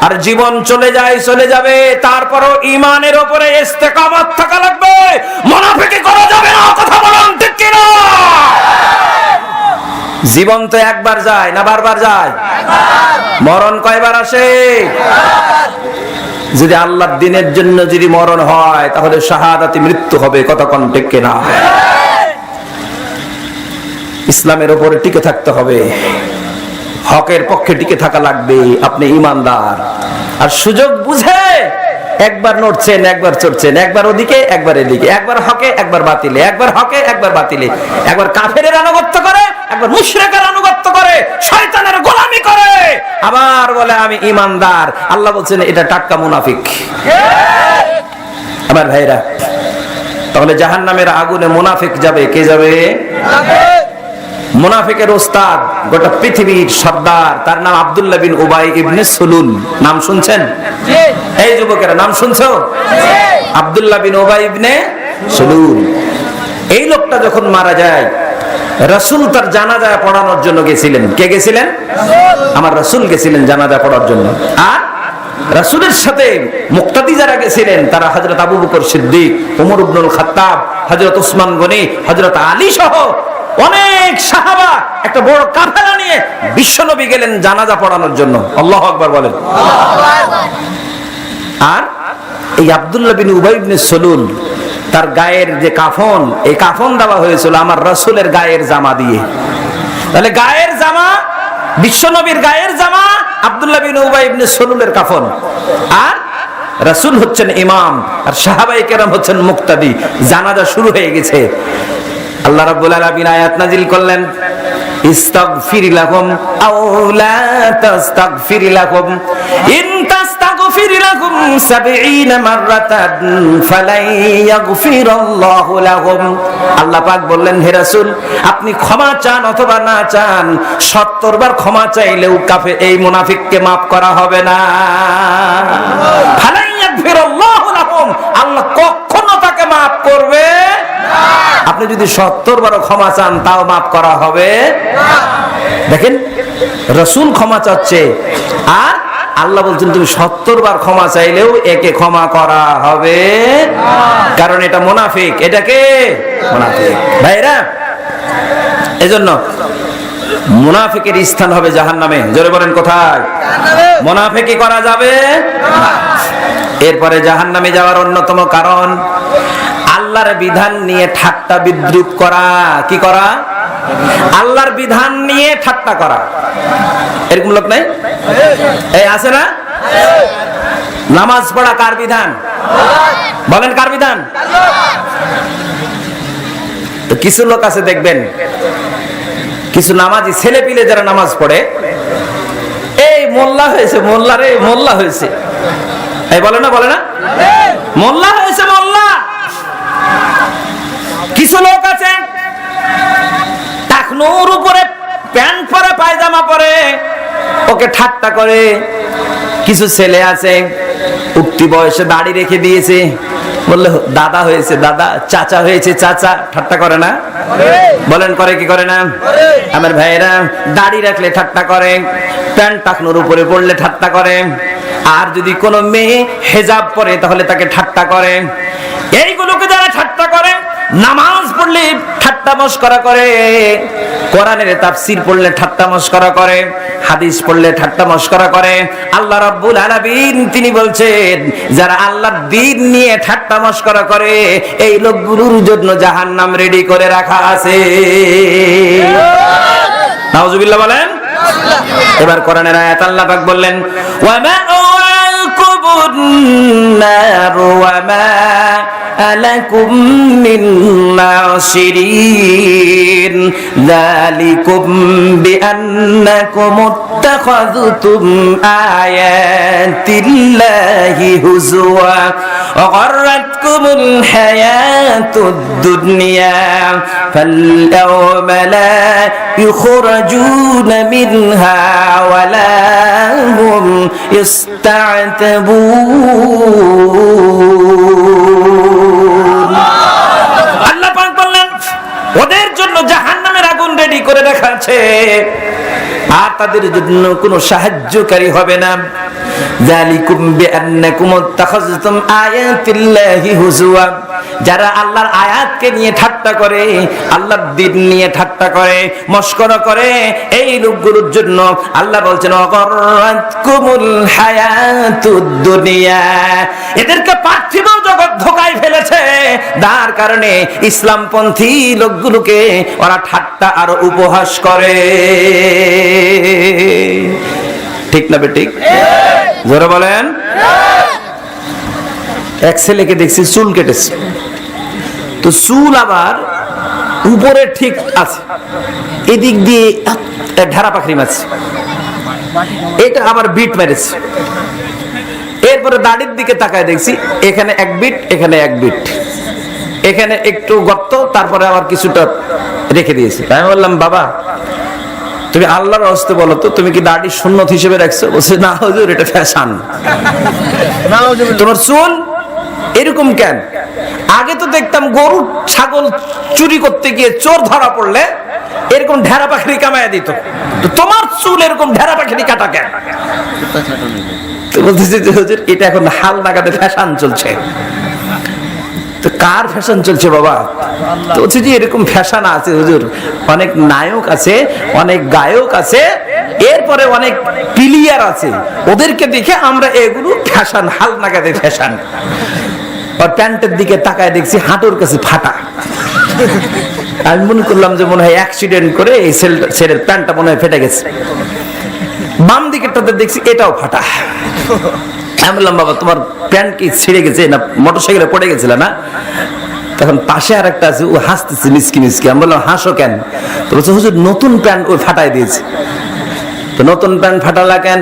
আর জীবন চলে যায়, চলে যাবে, তারপরও ঈমানের উপরে ইস্তেকামত থাকা লাগবে। মুনাফিকি করা যাবে না, কথা বলুন ঠিক কি না? জীবন তো একবার যায় না বারবার যায়? মরণ কয়বার আসে? যদি আল্লাহর দ্বীনের জন্য যদি মরণ হয় তাহলে শাহাদাতি মৃত্যু হবে, কথা কোন ঠিক কি না? ইসলামের উপরে টিকে থাকতে হবে, হকের পক্ষে টিকে থাকা লাগবে। আপনি ঈমানদার, আর সুযোগ বুঝে একবার নড়ছেন, একবার চড়ছেন, একবার ওদিকে একবার এদিকে, একবার হকে একবার বাতিলে, একবার হকে একবার বাতিলে, একবার কাফেরের আনুগত্য করে, একবার মুশরিকের আনুগত্য করে, শয়তানের গোলামি করে, আবার বলে আমি ঈমানদার। আল্লাহ বলছেন এটা টাটকা মুনাফিক। আমার ভাইরা, তাহলে জাহান্নামের আগুনে মুনাফিক যাবে, কে যাবে? মুনাফিকের ওস্তাদ, গোটা পৃথিবীর সর্দার, তার নাম আব্দুল্লাহ বিন উবাই ইবনে সুলুল। নাম শুনছেন? এই যুবকেরা নাম শুনছো? আব্দুল্লাহ বিন উবাই ইবনে সুলুল। এই লোকটা যখন মারা যায়, রাসূল তার জানাজা পড়ানোর জন্য গেছিলেন। কে গেছিলেন? আমার রাসূল গেছিলেন জানাজা পড়ার জন্য। আর রাসূলের সাথে মুক্তাদি যারা গেছিলেন তারা হযরত আবু বকর সিদ্দিক, ওমর ইবনুল খাত্তাব, হযরত ওসমান গনি, হযরত আলী সহ অনেক সাহাবা একটা বড় কাফেলা নিয়ে বিশ্বনবী গেলেন জানাজা পড়ানোর জন্য। আল্লাহু আকবার বলেন। আর এই আব্দুল্লাহ বিন উবাই ইবনে সুলুল, তার গায়ের যে কাফন, এই কাফন দেওয়া হয়েছিল আমার রাসূলের গায়ের জামা দিয়ে। তাহলে গায়ের জামা, বিশ্বনবীর গায়ের জামা, আব্দুল্লাহ বিন উবাই ইবনে সুলুলের কাফন। আর রাসূল হচ্ছেন ইমাম, আর সাহাবায়ে কেরাম হচ্ছেন মুক্তাদি। জানাজা শুরু হয়ে গেছে। আল্লাহ রাব্বুল আলামিন আয়াত নাযিল করলেন, ইস্তাগফির লাহুম আও লা তাস্তাগফির লাহুম ইন তাস্তাগফির লাহুম 70 মাররাতান ফালাই ইয়াগফিরাল্লাহু লাহুম। আল্লাহ পাক বললেন, হে রাসূল, আপনি ক্ষমা চান অথবা না চান, 70 বার ক্ষমা চাইলেও কাফের এই মুনাফিককে maaf করা হবে না। ফালাই ইয়াগফিরাল্লাহু লাহুম, আল্লাহ কখনো তাকে maaf করবে না। আপনি যদি 70 বার ক্ষমা চান তাও maaf করা হবে না। দেখেন, রাসূল ক্ষমা চাচ্ছে, আর আল্লাহ বলছেন তুমি 70 বার ক্ষমা চাইলেও একে ক্ষমা করা হবে না, কারণ এটা মুনাফিক। এটা কে? মুনাফিক। ভাইরা, এজন্য মুনাফিকের স্থান হবে জাহান্নামে। জোরে বলেন কোথায়? জাহান্নামে। মুনাফিকি করা যাবে না। এরপরে জাহান্নামে যাওয়ার অন্যতম কারণ আল্লাহর বিধান নিয়ে ঠাট্টা বিদ্রুপ করা। কি করা? আল্লাহর বিধান নিয়ে ঠাট্টা করা। এরকম লোক নাই? এই আছে না? নামাজ পড়া কার বিধান? বলেন কার বিধান? তো কিছু লোক আছে দেখবেন, কিছু নামাজি ছেলে পিলে যারা নামাজ পড়ে, এই মোল্লা হয়েছে, মোল্লা রে মোল্লা হয়েছে, এই বলে না, বলে না মোল্লা হয়েছে মোল্লা। কিছু লোক আছে টাকনুর উপরে প্যান্ট পরে পায়জামা পরে ওকে ঠাট্টা করে। কিছু ছেলে আছে উঠতি বয়সে দাড়ি রেখে দিয়েছে, বললে দাদা হয়েছে দাদা, চাচা হয়েছে চাচা, ঠাট্টা করে না? বলেন করে কি করে না? আমার ভাইয়েরা, দাড়ি রাখলে ঠাট্টা করে, প্যান্ট টাকনুর উপরে পড়লে ঠাট্টা করে, আর যদি কোনো মেয়ে হেজাব পরে তাহলে তাকে ঠাট্টা করে। এইগুলোকে যারা ঠাট্টা করে, নামাজ পড়লে ঠাট্টা মশকরা করে, কোরআনের তাফসীর পড়লে ঠাট্টা মশকরা করে, হাদিস পড়লে ঠাট্টা মশকরা করে, আল্লাহ রাব্বুল আলামিন তিনি বলছেন যারা আল্লাহর দ্বীন নিয়ে ঠাট্টা মশকরা করে এই লোকগুলোর জন্য জাহান্নাম রেডি করে রাখা আছে। নাউজুবিল্লাহ বলেন। এবার কোরআনের আয়াত আল্লাহ পাক বললেন, ওয়া মা'ওয়াকুমুন নার ওয়া মা আলাকুম মিন নাসিরিন যালিকুম বিআন্নাকুম ইত্তাখাযতুম আয়াতিল্লাহি হুজওয়া ওয়া গাররাতকুমুল হায়াতুদ দুনিয়া ফাল ইয়াওমা লা ইখরাজুনা মিনহা ওয়া লা হুম ইস্তা'তাবুন। আল্লাহ পাক বললেন ওদের জন্য জাহান্নামের আগুন রেডি করে রাখা আছে। আর তাদের জন্য কোনো সাহায্যকারী হবে না। যালিকুম বিআন্নাকুম ইত্তাখাযতুম আয়াতিল্লাহি হুজুয়া, যারা আল্লাহর আয়াতকে নিয়ে ঠাট্টা করে, আল্লাহর দ্বীন নিয়ে ঠাট্টা করে, মস্করা করে, এই লোকগুলোর জন্য আল্লাহ বলছেন অগররাতকুমুল হায়াতুদ দুনিয়া, এদেরকে পার্থিব জগৎ ধোঁকায় ফেলেছে। যার কারণে ইসলামপন্থী লোকগুলোকে ওরা ঠাট্টা আর উপহাস করে। ঠিক না বেঠিক? জোরে বলেন। এক ছেলেকে দেখছি চুল কেটেছে, তো চুল আবার উপরে ঠিক আছে, এদিক দিয়ে ঢাড়া পাখরি মারছে, এটা আবার বিট মেরেছে। এরপরে দাড়ির দিকে তাকায় দেখছি এখানে এক বিট, এখানে এক বিট, এখানে একটু গর্ত, তারপরে আবার কিছুটা রেখে দিয়েছে। আমি বললাম বাবা তুমি আল্লাহর হস্তে বলো তো, তুমি কি দাড়ি সুন্নত হিসেবে রাখছো? বলছে না হুজুর এটা ফ্যাশন। তোমার চুল এরকম কেন? আগে তো দেখতাম গরু ছাগল চুরি করতে গিয়ে চোর ধরা পড়লে এরকম ঢেরা পাখরি কামায় দিত, তো তোমার চুল এরকম ঢেরা পাখরি কাটা কেন? তো বলতেছে যে হুজুর এটা এখন হাল নাগাদে ফ্যাশন চলছে। তো কার ফ্যাশন চলছে বাবা? তো হচ্ছে যে এরকম ফ্যাশন আছে হুজুর, অনেক নায়ক আছে, অনেক গায়ক আছে, এরপরে অনেক প্লেয়ার আছে, ওদেরকে দেখে আমরা এগুলো ফ্যাশন, হাল নাগাদে ফ্যাশন। আর প্যান্টের দিকে তাকায় দেখছি হাঁটুর কাছে ফাটা। আমি মনে করলাম যে মনে হয় অ্যাক্সিডেন্ট করে এই ছেলের প্যান্টটা মনে হয় ফেটে গেছে। বাম দিকেরটাতে দেখছি এটাও ফাটা। আমি বললাম বাবা তোমার প্যান্ট কি ছিঁড়ে গেছে না মোটরসাইকেলে পড়ে গেছিল না? তখন পাশে আর একটা আছে, ও হাসতেছে মিসকি মিসকি। আমি বললাম হাসো কেন? তো বলছে হুজুর নতুন প্যান্ট ওই ফাটাই দিয়েছে। তো নতুন প্যান্ট ফাটালা কেন?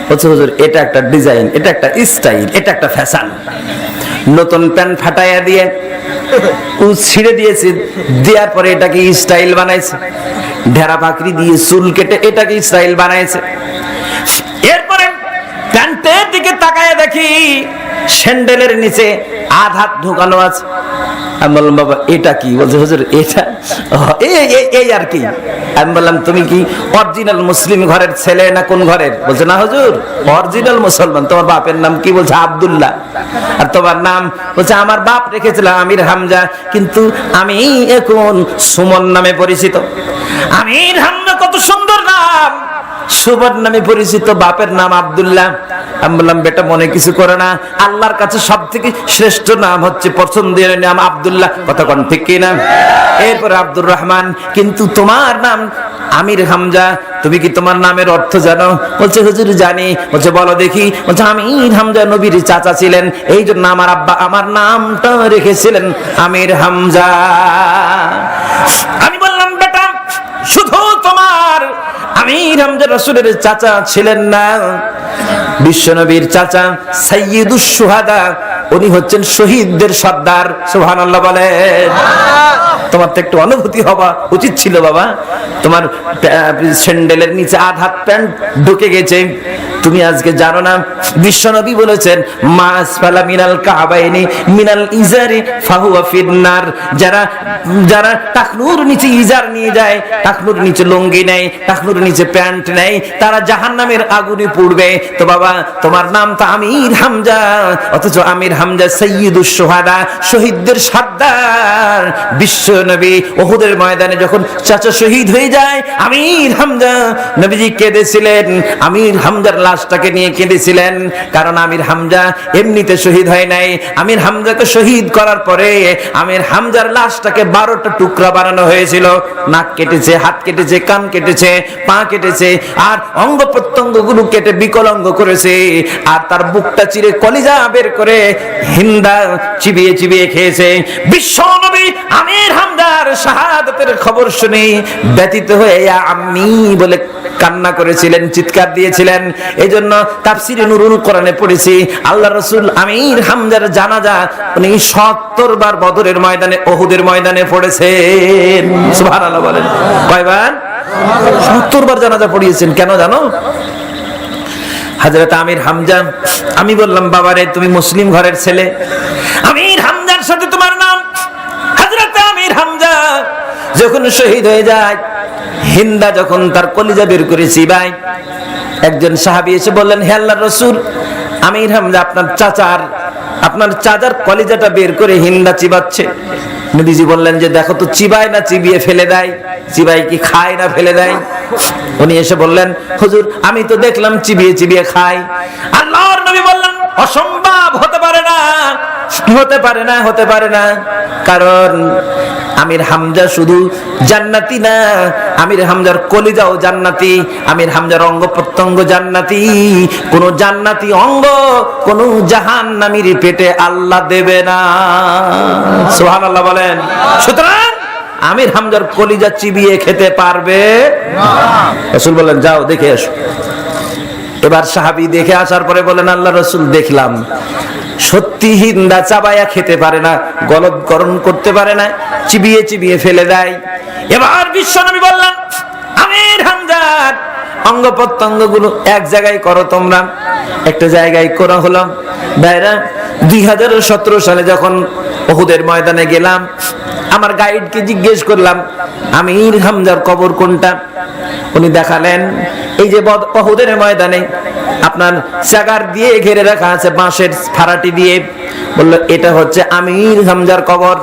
বলছে হুজুর এটা একটা ডিজাইন, এটা একটা স্টাইল, এটা একটা ফ্যাশন। নতুন প্যান্ট ফাটাইয়া দিয়ে ও ছিঁড়ে দিয়েছে, দেওয়ার পরে এটাকে স্টাইল বানাইছে, ঢেরা পাকড়ি দিয়ে চুল কেটে এটাকে স্টাইল বানাইছে। এরপরে প্যান্টের দিকে তাকায় দেখি স্যান্ডেলের নিচে আধ হাত ঢোকানো আছে। আমি বললাম বাবা এটা কি? বলছে হুজুর এটা এই আর কি। আমি বললাম তুমি কি অরিজিনাল মুসলিম ঘরের ছেলে না কোন ঘরের? বলছে না হুজুর অরিজিনাল মুসলমান। তোমার বাপের নাম কি? বলছে আব্দুল্লাহ। আর তোমার নাম? বলছে আমার বাপ রেখেছিল আমির হামজা, কিন্তু আমি এখন সুমন নামে পরিচিত। আমির হামজা কত সুন্দর নাম, সুমন নামে পরিচিত, বাপের নাম আব্দুল্লাহ। আমি বললাম বেটা মনে কিছু করে না, আল্লাহর কাছে সব থেকে শ্রেষ্ঠ নাম হচ্ছে পছন্দের নাম আব্দুল্লাহ। কথা কোন ঠিক কিনা? এরপর আব্দুর রহমান, কিন্তু তোমার নাম আমির হামজা, তুমি কি তোমার নামের অর্থ জানো? বলছে হুজুর জানি। বলছে বলো দেখি। বলছে আমির হামজা নবীর চাচা ছিলেন, এই জন্য আমার আব্বা আমার নামটা রেখেছিলেন আমির হামজা। আমি বললাম বেটা শুধু তোমার আমির হামজা রাসূলের চাচা ছিলেন না, বিশ্বনবীর চাচা সাইয়্যিদুশ শুহাদা, উনি হচ্ছেন শহীদদের সর্দার। সুবহানাল্লাহ বলেন। তোমার তো একটু অনুভূতি হওয়া উচিত ছিল বাবা, তোমার স্যান্ডেলের নিচে আধ হাত প্যান্ট ঢুকে গেছে। তুমি আজকে জানো না বিশ্বনবী বলেছেন মাসফালা মিনাল কাবাইনি মিনাল ইজারি ফাহুয়া ফিন্নার, যারা যারা টাকনুর নিচে ইজার নিয়ে যায়, টাকনুর নিচে লুঙ্গি নেয়, টাকনুর নিচে প্যান্ট নেয়, তারা জাহান্নামের আগুনে পুড়বে। তো বাবা তোমার নাম তো আমির হামজা, অথচ আমির হামজা সাইয়্যিদুশ শুহাদা, শহীদদের সর্দার। বিশ্বনবী উহুদের ময়দানে যখন চাচা শহীদ হয়ে যায়, আমির হামজা নবীজি কেঁদেছিলেন, আমির হামজার লাশটাকে নিয়ে কেঁদেছিলেন, কারণ আমির হামজা এমনিতে শহীদ হয় নাই। আমির হামজাকে শহীদ করার পরে আমির হামজার লাশটাকে 12টা টুকরা বানানো হয়েছিল। নাক কেটেছে, হাত কেটেছে, কান কেটেছে, পা কেটেছে, আর অঙ্গ প্রত্যঙ্গগুলো কেটে বিকলাঙ্গ করেছে, আর তার বুকটা চিরে কলিজা বের করে হিন্দা চিবিয়ে চিবিয়ে খেয়েছে। বিশ্বনবী আমির হামজার শাহাদাতের খবর শুনে ব্যথিত হয়ে আম্মি বলে কান্না করেছিলেন, চিৎকার দিয়েছিলেন। এই জন্য তাফসিরে নুরুল কোরআনে পড়েছি আল্লাহ রাসূল আমির হামজার জানাজা উনি 70 বার বদরের ময়দানে, উহুদের ময়দানে পড়েছেন। সুবহানাল্লাহ বলেন। কয়বার? 70 বার জানাজা পড়িয়েছেন। কেন জানো? হযরত আমির হামজা, আমি বললাম বাবারে তুমি মুসলিম ঘরের ছেলে, আমির হামজার সাথে তোমার নাম। হযরত আমির হামজা যখন শহীদ হয়ে যায়, হিন্দা যখন তার কলিজা বের করে চিবায়, একজন সাহাবী এসে বললেন, হে আল্লাহর রাসূল, আমির হামজা আপনার চাচার কলিজাটা বের করে হিন্দা চিবাচ্ছে। নবীজি বললেন যে দেখো তো চিবায় না চিবিয়ে ফেলে দেয়, চিবাই কি খায় না ফেলে দেয়? উনি এসে বললেন, হুজুর আমি তো দেখলাম চিবিয়ে চিবিয়ে খায়। আল্লাহর নবী বললেন, অসম্ভব, হতে পারে না, হতে পারে না, হতে পারে না। কারণ আমির হামজা শুধু জান্নাতি না, আমির হামজার কলিজাও জান্নাতি, আমির হামজার অঙ্গ প্রত্যঙ্গ জান্নাতি। কোন জান্নাতি অঙ্গ কোন জাহান্নামীর পেটে আল্লাহ দেবে না। সুবহানাল্লাহ বলেন। সুতরাং আমির হামজার কলিজা চিবিয়ে খেতে পারবে না। রাসূল বললেন, যাও দেখে এসো। এবার সাহাবী দেখে আসার পরে বলেন, আল্লাহ রাসূল দেখলাম সত্যি হিন্দা চাবায়া খেতে পারে না, গলৎকরণ করতে পারে না, চিবিয়ে চিবিয়ে ফেলে দেয়। এবার বিশ্বনবী বললেন, আমির হামজার অঙ্গ প্রত্যঙ্গ গুলো এক জায়গায় করো তোমরা। একটা জায়গায় করা হলো। ভাইরা, 2017 সালে যখন উহুদের ময়দানে গেলাম, আমার গাইডকে জিজ্ঞেস করলাম আমির হামজার কবর কোনটা। উনি দেখালেন, এই যে উহুদের ময়দানে আপনার চাগার দিয়ে ঘিরে রাখা আছে, বাঁশের ফারাটি দিয়ে। বলল, এটা হচ্ছে আমির হামজার কবর।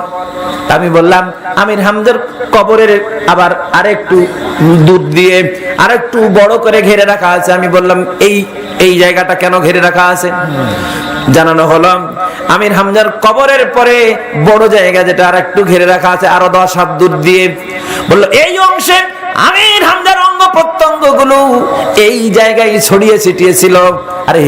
আমি বললাম, আমির হামজার কবরের আবার আরেকটু দূর দিয়ে আরেকটু বড় করে ঘিরে রাখা আছে। আমি বললাম, এই জায়গাটা কেন ঘিরে রাখা আছে? জানানো হলো, আমির হামজার কবরের পরে বড় জায়গা যেটা আরেকটু ঘিরে রাখা আছে, আরো 10 হাত দূর দিয়ে। বললো, এই অংশে আমির হামজার অঙ্গ প্রত্যঙ্গ গুলো এই জায়গায় ছড়িয়ে ছিটিয়ে ছিল। আরে